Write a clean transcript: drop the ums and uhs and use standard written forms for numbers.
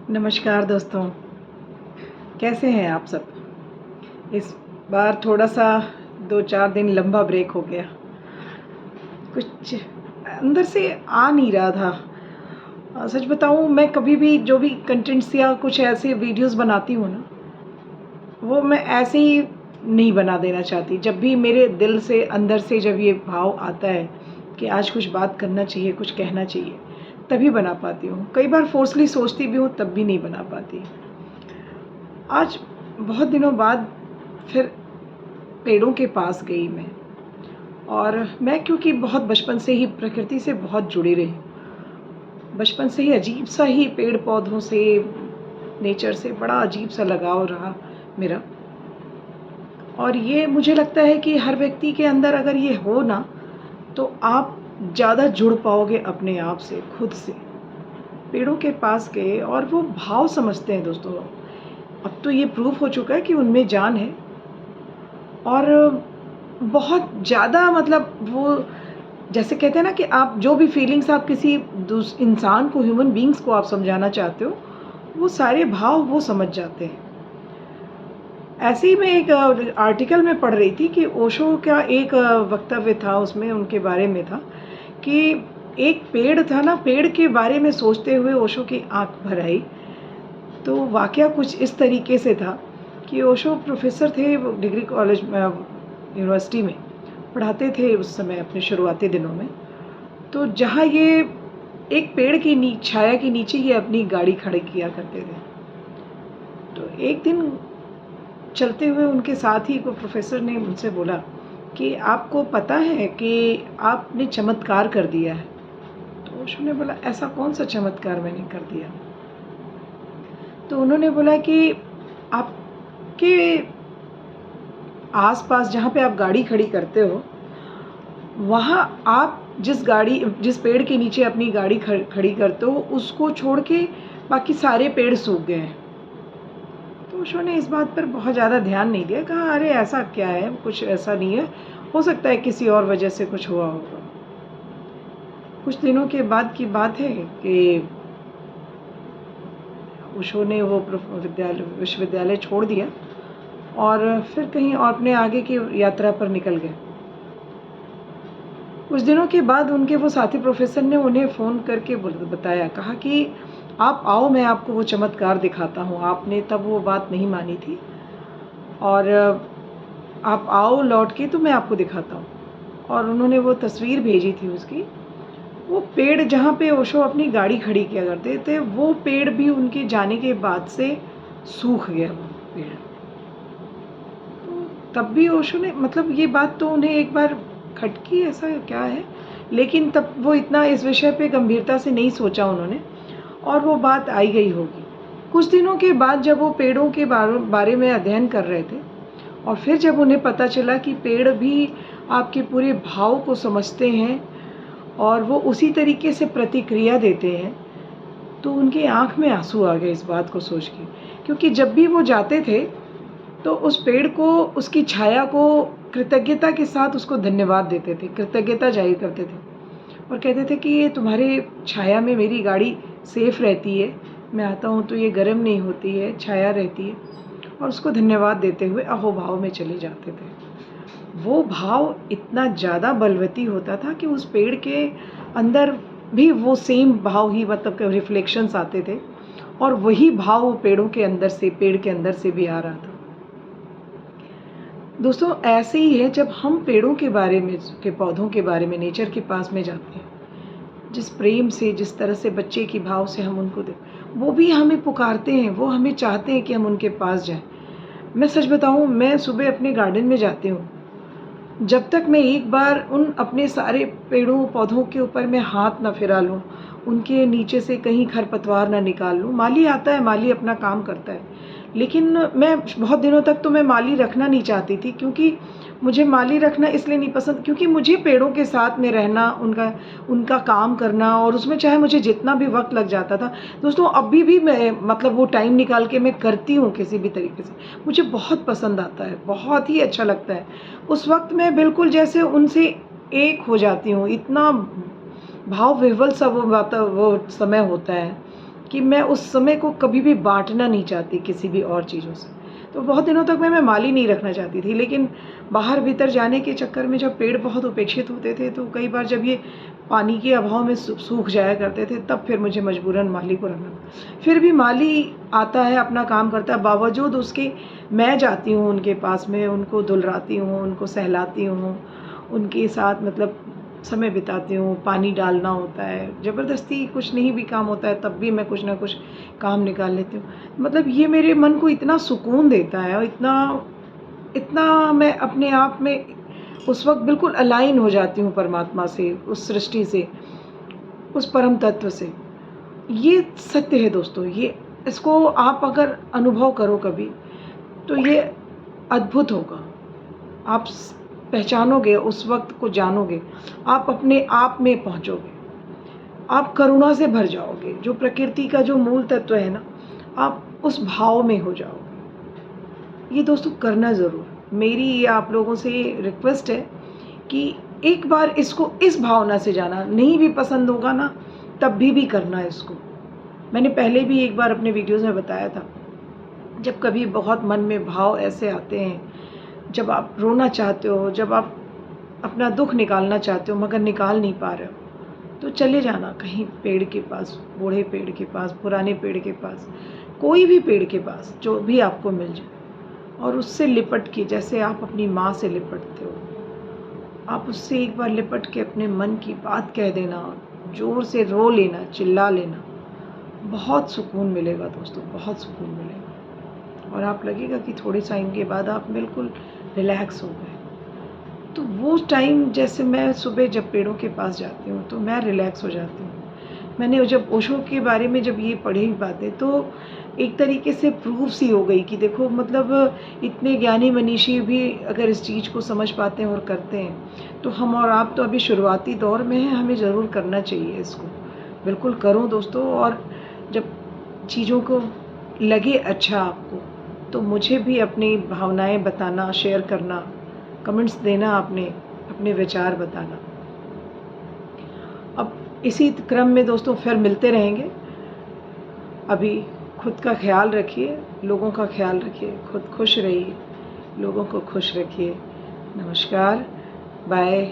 नमस्कार दोस्तों, कैसे हैं आप सब? इस बार थोड़ा-सा 2-4 दिन लंबा ब्रेक हो गया। कुछ अंदर से आ नहीं रहा था। सच बताऊँ, मैं कभी भी जो भी कंटेंट्स या कुछ ऐसे वीडियोज़ बनाती हूँ ना, वो मैं ऐसे ही नहीं बना देना चाहती। जब भी मेरे दिल से अंदर से जब ये भाव आता है कि आज कुछ बात करना चाहिए, कुछ कहना चाहिए, तभी बना पाती हूँ। कई बार फ़ोर्सली सोचती भी हूँ, तब भी नहीं बना पाती। आज बहुत दिनों बाद फिर पेड़ों के पास गई मैं। और मैं क्योंकि बहुत बचपन से ही प्रकृति से बहुत जुड़ी रही हूँ। बचपन से ही अजीब-सा ही पेड़-पौधों से, नेचर से बड़ा अजीब-सा लगाव रहा मेरा। और ये मुझे लगता है कि हर व्यक्ति के अंदर अगर ये हो ना, तो आप ज़्यादा जुड़ पाओगे अपने आप से, खुद से। पेड़ों के पास गए और वो भाव समझते हैं दोस्तों। अब तो ये प्रूफ़ हो चुका है कि उनमें जान है। और बहुत ज़्यादा मतलब वो, जैसे कहते हैं ना कि आप जो भी फीलिंग्स आप किसी इंसान को, ह्यूमन बीइंग्स को आप समझाना चाहते हो, वो सारे भाव वो समझ जाते हैं। ऐसे ही मैं एक आर्टिकल में पढ़ रही थी कि ओशो का एक वक्तव्य था, उसमें उनके बारे में था कि एक पेड़ था ना, पेड़ के बारे में सोचते हुए ओशो की आँख भर आई। तो वाक़या कुछ इस तरीके से था कि ओशो प्रोफ़ेसर थे, वो डिग्री कॉलेज में, यूनिवर्सिटी में पढ़ाते थे उस समय अपने शुरुआती दिनों में। तो जहाँ ये एक पेड़ की छाया के नीचे ये अपनी गाड़ी खड़ी किया करते थे। तो एक दिन चलते हुए उनके साथ ही वो प्रोफ़ेसर ने उनसे बोला कि आपको पता है कि आपने चमत्कार कर दिया है? तो ओशो ने बोला, ऐसा कौन-सा चमत्कार मैंने कर दिया? तो उन्होंने बोला कि आपके आस-पास जहाँ पे आप गाड़ी खड़ी करते हो, वहाँ आप जिस पेड़ के नीचे अपनी गाड़ी खड़ी करते हो, उसको छोड़ के बाकी सारे पेड़ सूख गए हैं। तो ओशो ने इस बात पर बहुत ज़्यादा ध्यान नहीं दिया, कहा अरे ऐसा क्या है? कुछ ऐसा नहीं है, हो सकता है किसी और वजह से कुछ हुआ होगा। कुछ दिनों के बाद की बात है कि ओशो ने वो विश्वविद्यालय छोड़ दिया और फिर कहीं और अपने आगे की यात्रा पर निकल गए। कुछ दिनों के बाद उनके वो साथी प्रोफ़ेसर ने उन्हें फ़ोन करके बताया, कहा कि आप आओ, मैं आपको वो चमत्कार दिखाता हूँ। आपने तब वो बात नहीं मानी थी और आप आओ लौट के, तो मैं आपको दिखाता हूँ। और उन्होंने वो तस्वीर भेजी थी उसकी। वो पेड़ जहाँ पे ओशो अपनी गाड़ी खड़ी किया करते थे, वो पेड़ भी उनके जाने के बाद से सूख गया वो पेड़। तो तब भी ओशो ने, मतलब ये बात तो उन्हें एक बार खटकी, ऐसा क्या है? लेकिन तब वो इतना इस विषय पे गंभीरता से नहीं सोचा उन्होंने और वो बात आई गई होगी। कुछ दिनों के बाद जब वो पेड़ों के बारे में अध्ययन कर रहे थे और फिर जब उन्हें पता चला कि पेड़ भी आपके पूरे भाव को समझते हैं और वो उसी तरीके से प्रतिक्रिया देते हैं, तो उनकी आँख में आँसू आ गए इस बात को सोच के। क्योंकि जब भी वो जाते थे, तो उस पेड़ को, उसकी छाया को कृतज्ञता के साथ उसको धन्यवाद देते थे, कृतज्ञता ज़ाहिर करते थे और कहते थे कि ये तुम्हारे छाया में मेरी गाड़ी सेफ़ रहती है, मैं आता हूँ तो ये गर्म नहीं होती है, छाया रहती है, और उसको धन्यवाद देते हुए अहोभाव में चले जाते थे। वो भाव इतना ज़्यादा बलवती होता था कि उस पेड़ के अंदर भी वो सेम भाव ही, मतलब रिफ्लेक्शंस आते थे और वही भाव पेड़ों के अंदर से, पेड़ के अंदर से भी आ रहा था। दोस्तों, ऐसे ही है जब हम पेड़ों के बारे में, के पौधों के बारे में, नेचर के पास में जाते हैं, जिस प्रेम से, जिस तरह से बच्चे की भाव से हम उनको वो भी हमें पुकारते हैं, वो हमें चाहते हैं कि हम उनके पास जाएँ। मैं सच बताऊँ, मैं सुबह अपने गार्डन में जाती हूँ, जब तक मैं एक बार उन अपने सारे पेड़ों पौधों के ऊपर मैं हाथ ना फिरा लूँ, उनके नीचे से कहीं खरपतवार ना निकाल लूँ। माली आता है, माली अपना काम करता है, लेकिन मैं बहुत दिनों तक तो मैं माली रखना नहीं चाहती थी, क्योंकि मुझे माली रखना इसलिए नहीं पसंद, क्योंकि मुझे पेड़ों के साथ में रहना, उनका काम करना और उसमें चाहे मुझे जितना भी वक़्त लग जाता था। दोस्तों, अभी भी मैं, मतलब वो टाइम निकाल के मैं करती हूँ किसी भी तरीके से। मुझे बहुत पसंद आता है, बहुत ही अच्छा लगता है। उस वक़्त मैं बिल्कुल जैसे उनसे एक हो जाती हूँ, इतना भाव विह्वल सा वो समय होता है। कि मैं उस समय को कभी भी बाँटना नहीं चाहती किसी भी और चीज़ों से। तो बहुत दिनों तक मैं माली नहीं रखना चाहती थी, लेकिन बाहर भीतर जाने के चक्कर में जब पेड़ बहुत उपेक्षित होते थे, तो कई बार जब ये पानी के अभाव में सूख जाया करते थे, तब फिर मुझे मजबूरन माली को रखना। फिर भी माली आता है, अपना काम करता है, बावजूद उसके मैं जाती हूँ उनके पास में, उनको दुलराती हूँ, उनको सहलाती हूँ, उनके साथ मतलब समय बिताती हूँ। पानी डालना होता है, ज़बरदस्ती कुछ नहीं भी काम होता है, तब भी मैं कुछ ना कुछ काम निकाल लेती हूँ। मतलब ये मेरे मन को इतना सुकून देता है और इतना इतना मैं अपने आप में उस वक़्त बिल्कुल अलाइन हो जाती हूँ परमात्मा से, उस सृष्टि से, उस परम तत्व से। ये सत्य है दोस्तों, ये इसको आप अगर अनुभव करो कभी, तो ये अद्भुत होगा। आप पहचानोगे, उस वक़्त को जानोगे, आप अपने आप में पहुँचोगे, आप करुणा से भर जाओगे। जो प्रकृति का जो मूल तत्व है ना, आप उस भाव में हो जाओगे। ये दोस्तों करना ज़रूर। मेरी आप लोगों से रिक्वेस्ट है कि एक बार इसको इस भावना से जाना, नहीं भी पसंद होगा ना, तब भी करना इसको। मैंने पहले भी एक बार अपने वीडियोज़ में बताया था, जब कभी बहुत मन में भाव ऐसे आते हैं, जब आप रोना चाहते हो, जब आप अपना दुःख निकालना चाहते हो मगर निकाल नहीं पा रहे हो, तो चले जाना कहीं पेड़ के पास, बूढ़े पेड़ के पास, पुराने पेड़ के पास, कोई भी पेड़ के पास, जो भी आपको मिल जाए, और उससे लिपट के, जैसे आप अपनी माँ से लिपटते हो, आप उससे एक बार लिपट के अपने मन की बात कह देना, ज़ोर से रो लेना, चिल्ला लेना। बहुत सुकून मिलेगा दोस्तों, बहुत सुकून मिलेगा, और आप लगेगा कि थोड़े टाइम के बाद आप बिल्कुल रिलैक्स हो गए। तो वो टाइम, जैसे मैं सुबह जब पेड़ों के पास जाती हूँ तो मैं रिलैक्स हो जाती हूँ। मैंने जब ओशो के बारे में जब ये पढ़ी बातें, तो एक तरीके से प्रूफ सी हो गई कि देखो, मतलब इतने ज्ञानी मनीषी भी अगर इस चीज़ को समझ पाते हैं और करते हैं, तो हम और आप तो अभी शुरुआती दौर में हैं, हमें ज़रूर करना चाहिए इसको। बिल्कुल करो दोस्तों, और जब चीज़ों को लगे अच्छा आपको, तो मुझे भी अपनी भावनाएँ बताना, शेयर करना, कमेंट्स देना, अपने विचार बताना। अब इसी क्रम में दोस्तों फिर मिलते रहेंगे। अभी खुद का ख्याल रखिए, लोगों का ख्याल रखिए, खुद खुश रहिए, लोगों को खुश रखिए। नमस्कार, बाय।